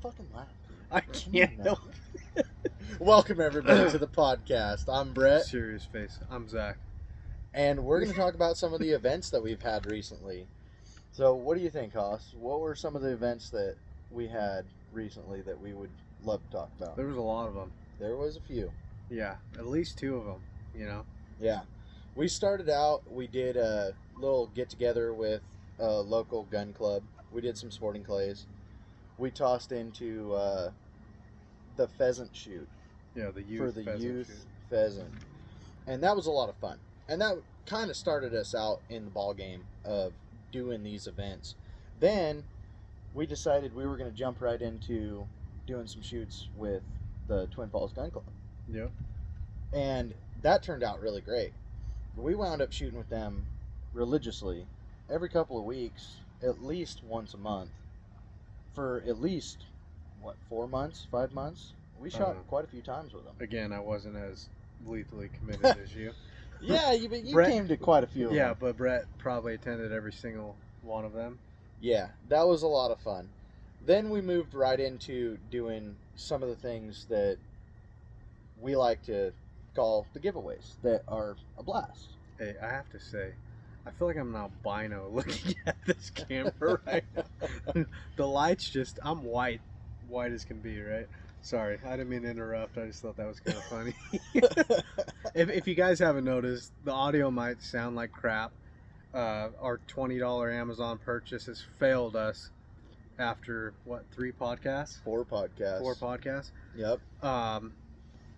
fucking laugh. I can't help. Welcome everybody to the podcast. I'm Brett, Serious face. I'm Zach. and we're going to talk about some of the events that we've had recently. So, what do you think, Haas? What were some of the events that we had recently that we would love to talk about? There was a lot of them. There was a few. Yeah, at least 2 of them. You know. Yeah, we started out. We did a little get together with a local gun club. We did some sporting clays. We tossed into the pheasant shoot. Yeah, the youth for the pheasant youth shoot. pheasant, and that was a lot of fun. And that kind of started us out in the ball game of doing these events. Then we decided we were going to jump right into doing some shoots with the Twin Falls Gun Club, Yep. and that turned out really great. We wound up shooting with them religiously every couple of weeks, at least once a month, for at least 4 months, 5 months. We shot quite a few times with them. Again, I wasn't as lethally committed as you. Yeah, you Brett- came to quite a few of Yeah, them. but Brett probably attended every single one of them. Yeah, that was a lot of fun. Then we moved right into doing some of the things that we like to call the giveaways that are a blast. Hey, I have to say, I feel like I'm an albino looking at this camera right now. The lights just, I'm white as can be, right? Sorry, I didn't mean to interrupt. I just thought that was kind of funny. If you guys haven't noticed, the audio might sound like crap. Our $20 Amazon purchase has failed us after, 3 podcasts? 4 podcasts. 4 podcasts. Yep.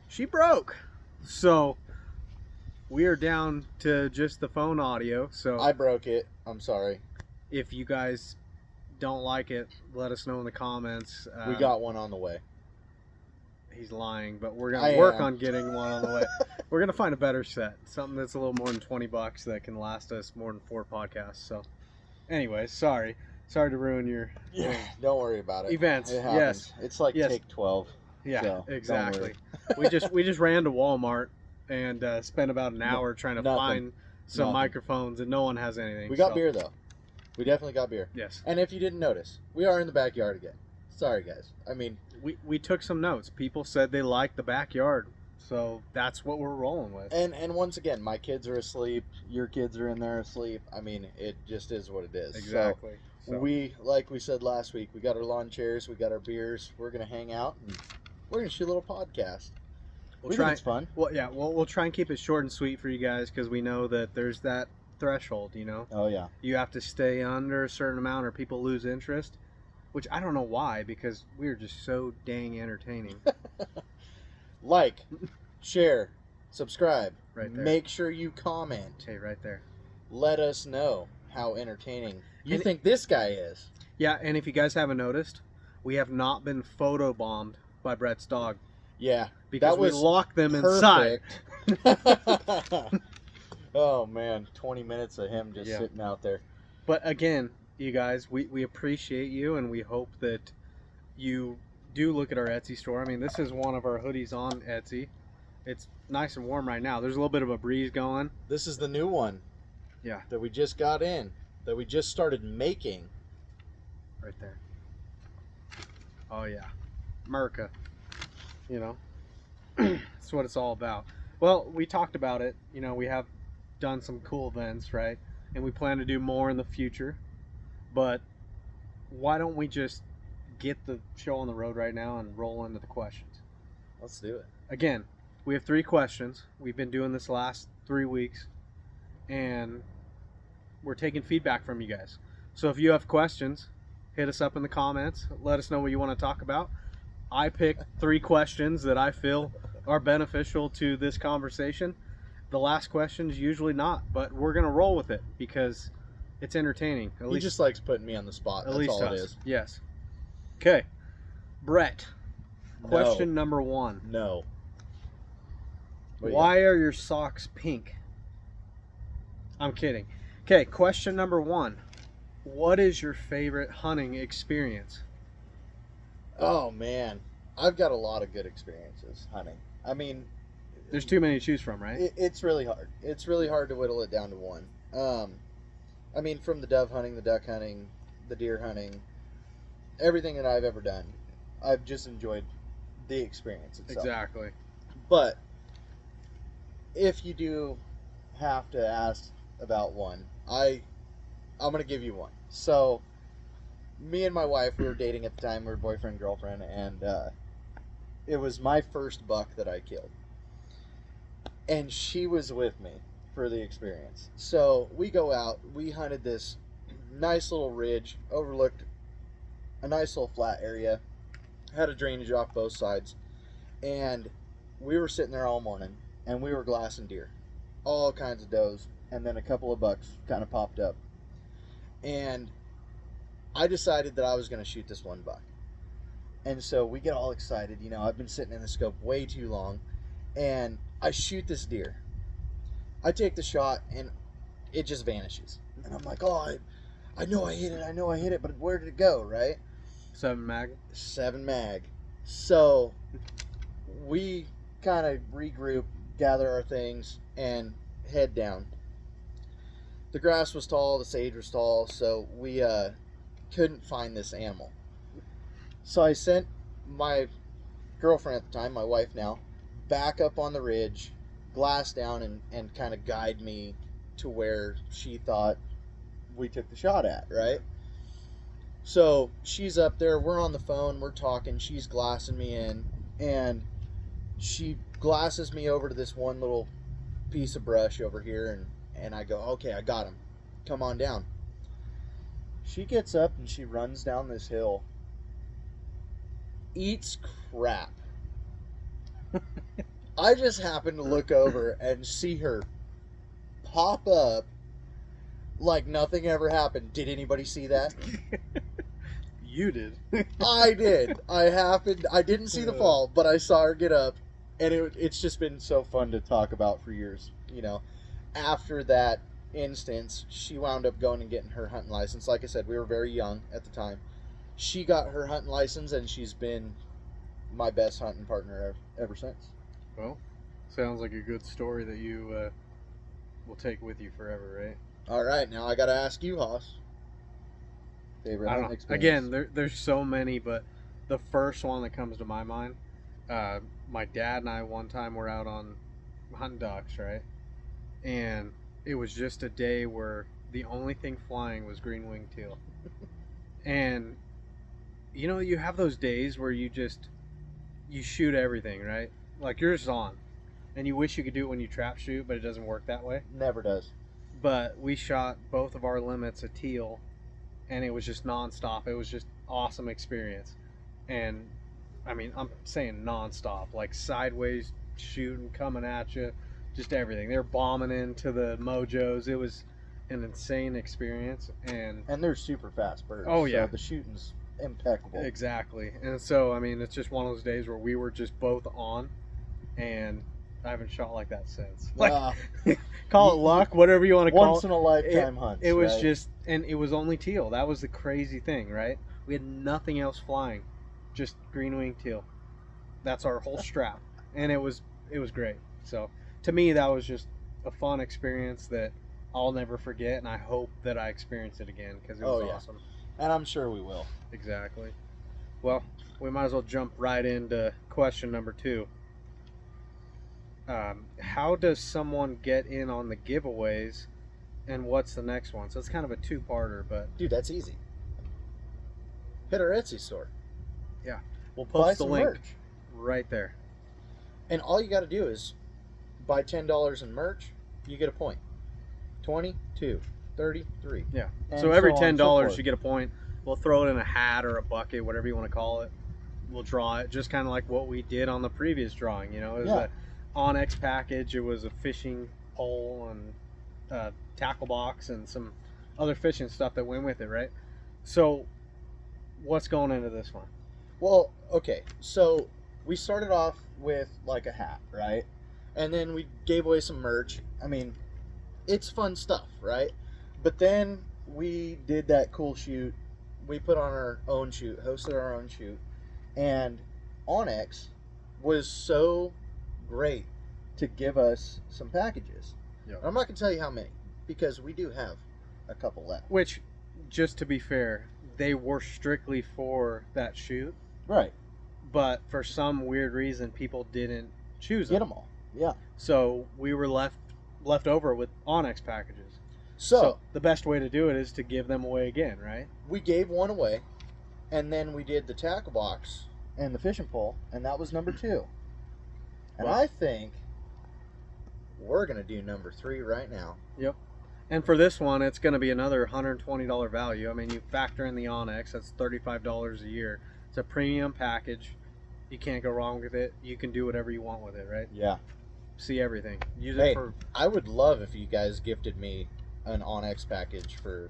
She broke. So we are down to just the phone audio. So I broke it. I'm sorry. if you guys don't like it, let us know in the comments. We got one on the way. He's lying, but we're I gonna work am. on getting one on the way. We're gonna find a better set, something that's a little more than $20 that can last us more than 4 podcasts. So, anyways, sorry to ruin your Yeah, don't worry about it. Events, It happens. yes. It's like Yes. take 12. Yeah, So, don't exactly. worry. we just ran to Walmart and spent about an hour trying to Nothing. find some Nothing. microphones, and no one has anything. We got so- beer though. We definitely got beer. Yes, And if you didn't notice, we are in the backyard again. Sorry guys. I mean, we took some notes. People said they liked the backyard, so that's what we're rolling with. and once again, my kids are asleep. Your kids are in there asleep. I mean, it just is what it is. Exactly. So So, we, like we said last week, we got our lawn chairs, we got our beers. We're gonna hang out and we're gonna shoot a little podcast. we'll we try. think it's fun. Well, yeah, we'll try and keep it short and sweet for you guys because we know that there's that threshold. You know, Oh yeah. you have to stay under a certain amount or people lose interest, which I don't know why because we're just so dang entertaining. Like, share, subscribe. Right there. Make sure you comment. Hey, right there. Let us know how entertaining you And- think this guy is. Yeah, and if you guys haven't noticed, we have not been photobombed by Brett's dog Yeah. because That was we locked them inside. Perfect. Oh man, 20 minutes of him just Yeah. sitting out there. But again, you guys, we appreciate you and we hope that you do look at our Etsy store. I mean, this is one of our hoodies on Etsy. It's nice and warm right now. There's a little bit of a breeze going. This is the new one. Yeah. That we just got in. That we just started making. Right there. Oh, yeah. America. You know? That's what it's all about. Well, we talked about it. You know, we have done some cool events, right? And we plan to do more in the future. But why don't we just get the show on the road right now and roll into the questions? Let's do it. Again, we have 3 questions. We've been doing this last 3 weeks. And we're taking feedback from you guys. So if you have questions, hit us up in the comments. Let us know what you want to talk about. I picked 3 questions that I feel are beneficial to this conversation. The last question's usually not, but we're going to roll with it because it's entertaining. At He least, just likes putting me on the spot. at That's least all us. it is. Yes. Okay. Brett, question number 1. No. What do you Why are your socks pink? I'm kidding. Okay, question number 1. What is your favorite hunting experience? got? Oh man, I've got a lot of good experiences hunting. I mean, There's too many to choose from, right? it's really hard. It's really hard to whittle it down to one. I mean, from the dove hunting, the duck hunting, the deer hunting, everything that I've ever done, I've just enjoyed the experience itself. Exactly. But if you do have to ask about one, I'm gonna give you one. So, me and my wife, we were dating at the time. We were boyfriend girlfriend, and it was my first buck that I killed, and she was with me for the experience. So we go out. We hunted this nice little ridge, overlooked a nice little flat area, had a drainage off both sides, and we were sitting there all morning, and we were glassing deer, all kinds of does, and then a couple of bucks kind of popped up, and I decided that I was going to shoot this one buck. And so we get all excited. You know, I've been sitting in the scope way too long, and I shoot this deer. I take the shot, and it just vanishes. And I'm like, oh, I know I hit it, but where did it go, right? 7 mag. 7 mag. So we kind of regroup, gather our things, and head down. The grass was tall, the sage was tall, so we couldn't find this animal. So I sent my girlfriend at the time, my wife now, back up on the ridge, glass down, and kind of guide me to where she thought we took the shot at, right? So she's up there, we're on the phone, we're talking, she's glassing me in, and she glasses me over to this one little piece of brush over here, and I go, okay, I got him. Come on down. She gets up and she runs down this hill, eats crap. I just happened to look over and see her pop up like nothing ever happened. Did anybody see that? You did. I did. I didn't see the fall, but I saw her get up, and it's just been so fun to talk about for years. You know, after that instance, she wound up going and getting her hunting license. Like I said, we were very young at the time. She got her hunting license, and she's been my best hunting partner ever since. Well, sounds like a good story that you will take with you forever, right? All right, now I got to ask you, Hoss. Favorite I don't hunting know. experience? Again, there's so many, but the first one that comes to my mind, my dad and I one time were out on hunting ducks, right? And it was just a day where the only thing flying was green-winged teal. And, you know, you have those days where you shoot everything, right? Like, you're just on. And you wish you could do it when you trap shoot, but it doesn't work that way. Never does. But we shot both of our limits of teal, and it was just nonstop. It was just awesome experience. And, I mean, I'm saying nonstop. Like, sideways shooting, coming at you, just everything. They were bombing into the mojos. It was an insane experience. And they're super fast birds. Oh, yeah. So the shooting's impeccable. Exactly. And so, I mean, it's just one of those days where we were just both on, and I haven't shot like that since. Like, call it luck, whatever you want to call it. Once in a lifetime hunt. It was right? just, and it was only teal. That was the crazy thing, right? We had nothing else flying, just green-winged teal. That's our whole strap, and it was great. So, to me, that was just a fun experience that I'll never forget, and I hope that I experience it again because it was awesome. And I'm sure we will. Exactly. Well, we might as well jump right into question number 2. How does someone get in on the giveaways, and what's the next one? So it's kind of a 2-parter, but Dude, that's easy. Hit our Etsy store. Yeah, we'll Buy post the some link merch. right there. And all you got to do is buy $10 in merch, you get a point. 22, 33. Yeah. And So every so on and so $10 forth. you get a point. We'll throw it in a hat or a bucket, whatever you want to call it. We'll draw it just kind of like what we did on the previous drawing. You know, it was Yeah. a Onyx package. It was a fishing pole and tackle box and some other fishing stuff that went with it, right? So, what's going into this one? Well, okay. So we started off with like a hat, right? And then we gave away some merch. I mean, it's fun stuff, right? But then we did that cool shoot. We put on our own shoot, hosted our own shoot. And Onyx was so great to give us some packages. Yeah. I'm not going to tell you how many, because we do have a couple left. Which, just to be fair, they were strictly for that shoot. Right. but for some weird reason, people didn't choose Get them. them all. Yeah. So we were left over with Onyx packages. So the best way to do it is to give them away again, right? we gave one away, and then we did the tackle box and the fishing pole, and that was number 2. And Wow. I think we're gonna do number 3 right now. Yep. And for this one, it's going to be another $120 value. I mean, you factor in the Onyx, that's $35 a year. It's a premium package. You can't go wrong with it. You can do whatever you want with it, right? Yeah. See everything. Use Hey, it for I would love if you guys gifted me an Onyx package for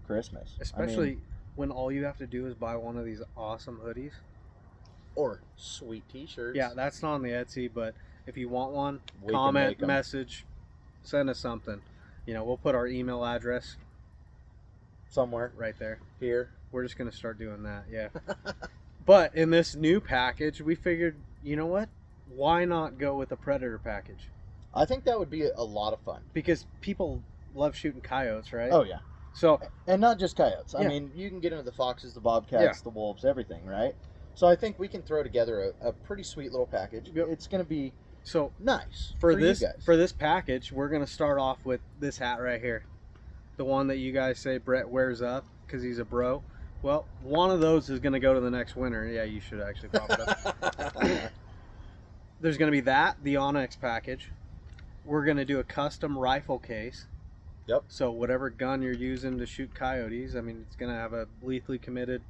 Christmas. especially when all you have to do is buy one of these awesome hoodies. Or sweet T-shirts. Yeah, that's not on the Etsy, but if you want one, We can comment, make 'em. message, send us something. We'll put our email address Somewhere right there. here. We're just going to start doing that, yeah. But in this new package, we figured, you know what? Why not go with a Predator package? I think that would be a lot of fun. Because people love shooting coyotes, right? Oh yeah. So, And not just coyotes. I Yeah. mean, you can get into the foxes, the bobcats, the wolves, everything, right? So I think we can throw together a pretty sweet little package. Yep. It's going to be so nice for you this guys. for this package, we're going to start off with this hat right here. The one that you guys say Brett wears up because he's a bro. Well, one of those is going to go to the next winner. Yeah, you should actually prop it up. There's going to be that, the Onyx package. We're going to do a custom rifle case. Yep. So whatever gun you're using to shoot coyotes, I mean, it's going to have a lethally committed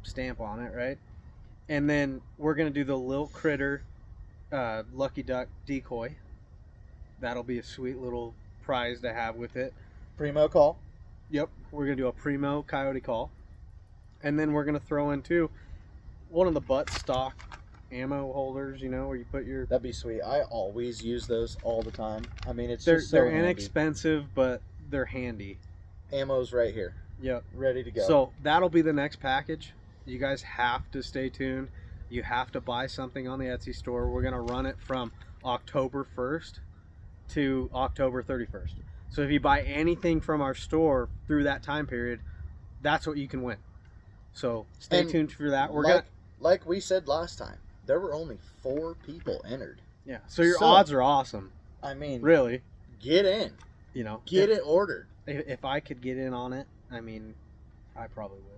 stamp on it, right? And then we're going to do the Lil Critter Lucky Duck decoy. That'll be a sweet little prize to have with it. Primo call. Yep. We're going to do a Primo coyote call. And then we're going to throw in, too, one of the butt stock ammo holders, where you put your... That'd be sweet. I always use those all the time. I mean, it's They're, just so they're handy. inexpensive, but they're handy. Ammo's right here, Yep. ready to go. So that'll be the next package. You guys have to stay tuned. You have to buy something on the Etsy store. We're going to run it from October 1st to October 31st. So if you buy anything from our store through that time period, that's what you can win. So stay And tuned for that. We're like we said last time, there were only 4 people entered. yeah. So your So- odds are awesome. I mean, Really, get in, get it ordered. If I could get in on it, I mean, I probably would.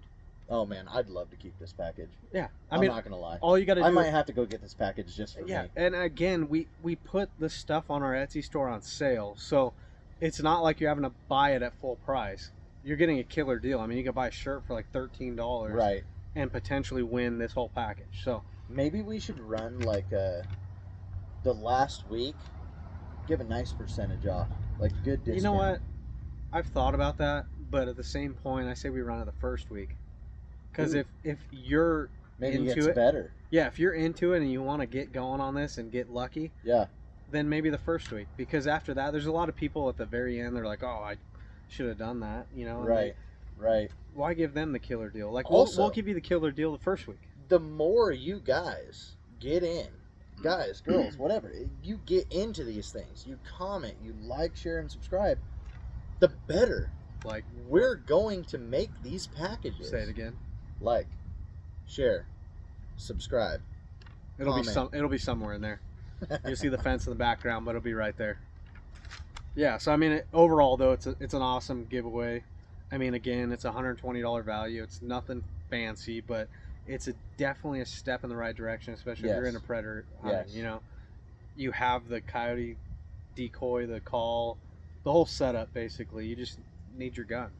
Oh man, I'd love to keep this package. Yeah. I'm not gonna lie. all you got to do. I might have to go get this package just for Yeah, me. and again, we put the stuff on our Etsy store on sale, so it's not like you're having to buy it at full price. You're getting a killer deal. I mean, you could buy a shirt for like $13, Right. and potentially win this whole package. So Maybe we should run like the last week, give a nice percentage off, like good discount. you know what? I've thought about that, but at the same point, I say we run it the first week, because Ooh. if you're Maybe it into gets it, better. yeah, if you're into it and you want to get going on this and get lucky, Yeah. then maybe the first week, because after that, there's a lot of people at the very end. They're like, oh, I should have done that, and Right. Right. why give them the killer deal? Like, Also- we'll give you the killer deal the first week. The more you guys get in, guys, girls, whatever, you get into these things, you comment, you like, share, and subscribe, the better Like, we're going to make these packages. say it again. Like, share, subscribe. It'll be Comment. it'll be somewhere in there. You'll see the fence in the background, but it'll be right there. Yeah. So I mean, overall though, it's an awesome giveaway. I mean, again, it's a $120 value. It's nothing fancy, but it's definitely a step in the right direction, especially if you're Yes. into predator hunting. Yes. You have the coyote decoy, the call, the whole setup. Basically, you just need your gun,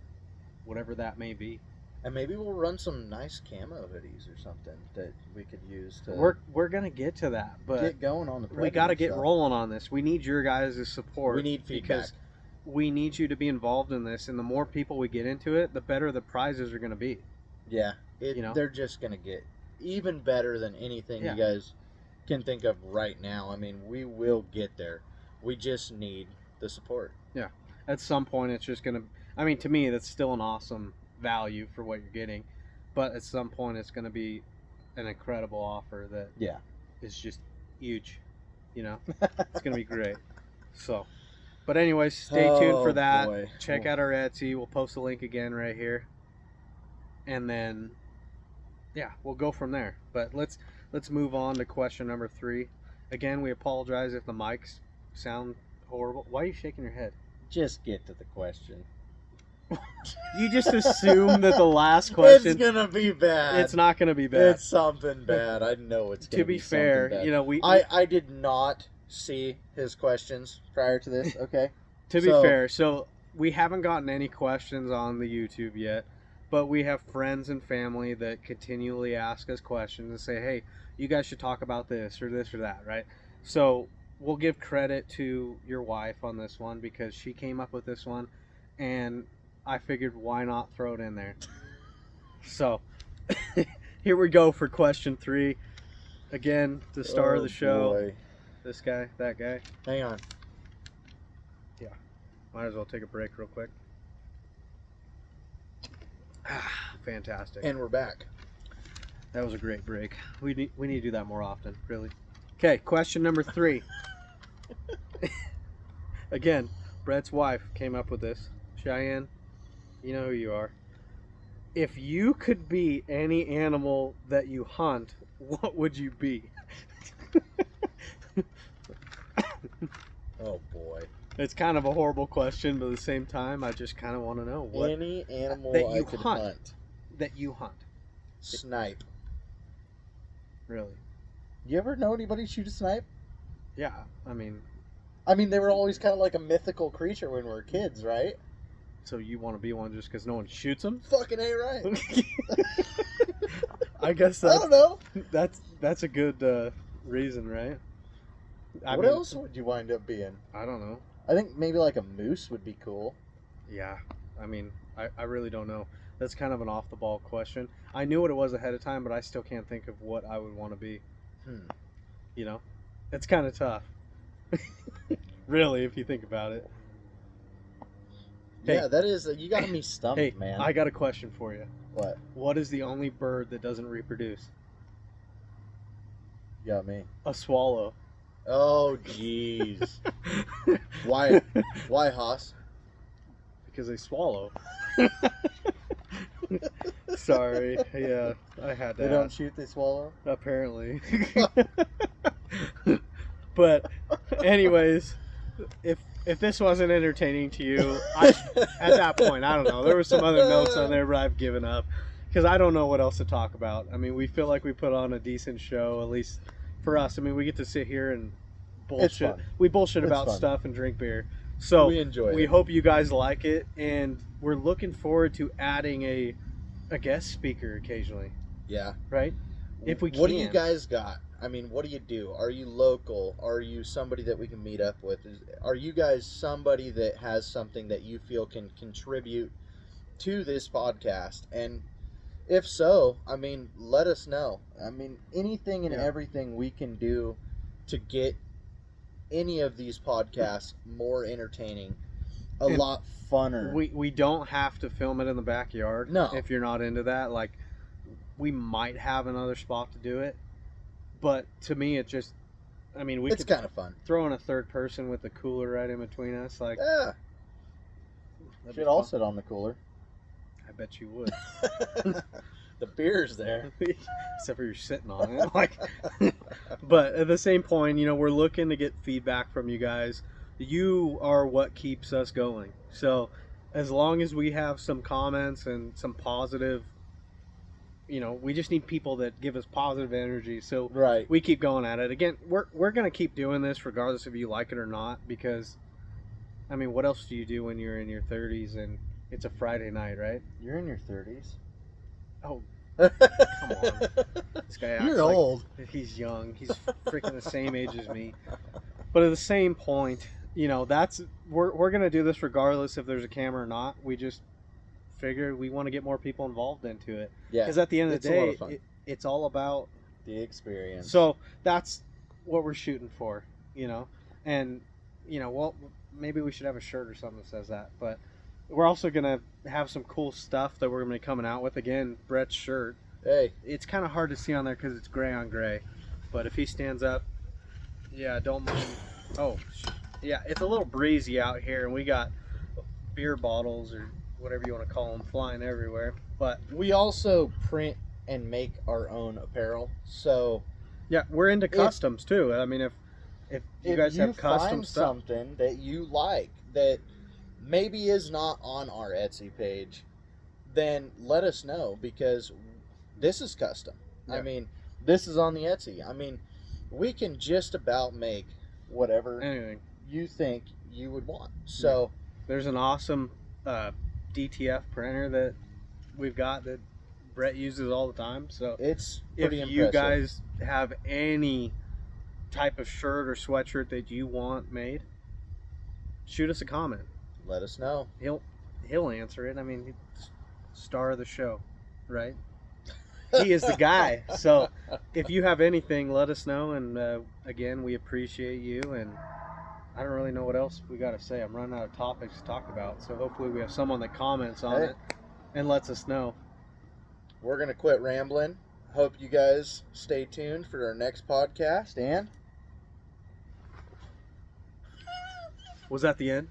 whatever that may be. And maybe we'll run some nice camo hoodies or something that we could use to We're gonna get to that, but get going on the we Predator got to get stuff. rolling on this. We need your guys' support. We need feedback. because we need you to be involved in this, and the more people we get into it, the better the prizes are going to be. Yeah, they're just gonna get even better than anything Yeah. you guys can think of right now. I mean, we will get there. We just need the support. At some point, it's just going to. I mean, to me, that's still an awesome value for what you're getting, but at some point, it's going to be an incredible offer that Yeah. is just huge. It's going to be great. So, but anyways, stay tuned for Oh, that. boy. Check out our Etsy. We'll post the link again right here, and then yeah, we'll go from there. But let's let's move on to question number 3. Again, we apologize if the mics sound horrible. Why are you shaking your head? Just get to the question. You just assume that the last question. It's gonna be bad. It's not gonna be bad. It's something bad. I know it's gonna To be fair, something bad. you know, I did not see his questions prior to this. Okay. to be fair, so we haven't gotten any questions on the YouTube yet, but we have friends and family that continually ask us questions and say, "Hey, you guys should talk about this or that," right? So we'll give credit to your wife on this one because she came up with this one, and I figured why not throw it in there. So here we go for question 3. Again, the star of the show. Boy. This guy, that guy. Hang on. Might as well take a break real quick. Fantastic. And we're back. That was a great break. We need to do that more often, really. Okay, question number 3. Again, Brett's wife came up with this. Cheyenne, you know who you are. If you could be any animal that you hunt, what would you be? Oh boy. It's kind of a horrible question, but at the same time, I just kind of want to know what Any animal that I you could hunt. hunt. that you hunt. Snipe. Really? You ever know anybody shoot a snipe? Yeah. I mean, They were always kind of like a mythical creature when we were kids, right? so you want to be one just because no one shoots them? Fucking A right. I guess I don't know. that's a good reason, right? What else would you wind up being? I don't know. I think maybe like a moose would be cool. Yeah, I mean, I really don't know. That's kind of an off the ball question. I knew what it was ahead of time, but I still can't think of what I would want to be. You know, it's kind of tough. Really, if you think about it. Hey, Yeah, that is. You got me stumped, hey, man. I got a question for you. What? What is the only bird that doesn't reproduce? You got me. A swallow. Oh, jeez. Why? Why, Haas? Because they swallow. Sorry. Yeah, I had to They don't ask. shoot, they swallow? Apparently. But anyways, if this wasn't entertaining to you, at that point, I don't know. There were some other notes on there, but I've given up because I don't know what else to talk about. I mean, we feel like we put on a decent show, at least for us. I mean, we get to sit here and bullshit. fun. We bullshit It's about fun. stuff and drink beer. So We enjoy we it. hope you guys like it, and we're looking forward to adding a guest speaker occasionally, Yeah. right? If we What do you can. guys got? What do you do? Are you local? Are you somebody that we can meet up with? Are you guys somebody that has something that you feel can contribute to this podcast? And if so, let us know. Anything and Yeah. everything we can do to get any of these podcasts more entertaining, a And lot funner. We don't have to film it in the backyard. No. If you're not into that, like, we might have another spot to do it. But to me, it just, we It's could kind of fun. throw in a third person with the cooler right in between us. Like, Yeah. that'd be Should all fun. sit on the cooler. I bet you would. The beer's there. Except for you're sitting on it. Like, but at the same point, we're looking to get feedback from you guys. You are what keeps us going. So as long as we have some comments and some positive, we just need people that give us positive energy. So Right. we keep going at it. Again, we're going to keep doing this regardless if you like it or not, because, what else do you do when you're in your 30s and it's a Friday night, right? You're in your 30s. Oh, Come on. This guy acts You're like old. he's young. He's freaking the same age as me. But at the same point, that's we're gonna do this regardless if there's a camera or not. We just figure we want to get more people involved into it. Yeah. Because at the end of the it's a lot day, of fun. it's all about. The experience. So that's what we're shooting for, and well, maybe we should have a shirt or something that says that. But we're also gonna have some cool stuff that we're gonna be coming out with. Again, Brett's shirt. Hey, It's kind of hard to see on there because it's gray on gray, but if he stands up, yeah, don't mind. Oh, yeah, it's a little breezy out here, and we got beer bottles or whatever you want to call them flying everywhere. But we also print and make our own apparel. So Yeah, we're into customs too. I mean, if you guys have custom find stuff, something that you like that maybe is not on our Etsy page, then let us know, because this is custom. I Yeah. mean, this is on the Etsy. I mean, we can just about make whatever anything. you think you would want. So There's an awesome DTF printer that we've got that Brett uses all the time. So it's if pretty you impressive. guys have any type of shirt or sweatshirt that you want made, shoot us a comment. Let us know. He'll answer it. I mean, he's star of the show, right? He is the guy. So if you have anything, let us know. And again, we appreciate you. And I don't really know what else we got to say. I'm running out of topics to talk about. So hopefully we have someone that comments on it and lets us know. We're going to quit rambling. Hope you guys stay tuned for our next podcast. And Was that the end?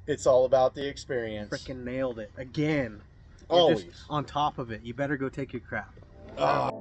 it's all about the experience. Freaking nailed it. Again. You're just Always. on top of it. You better go take your crap. Oh.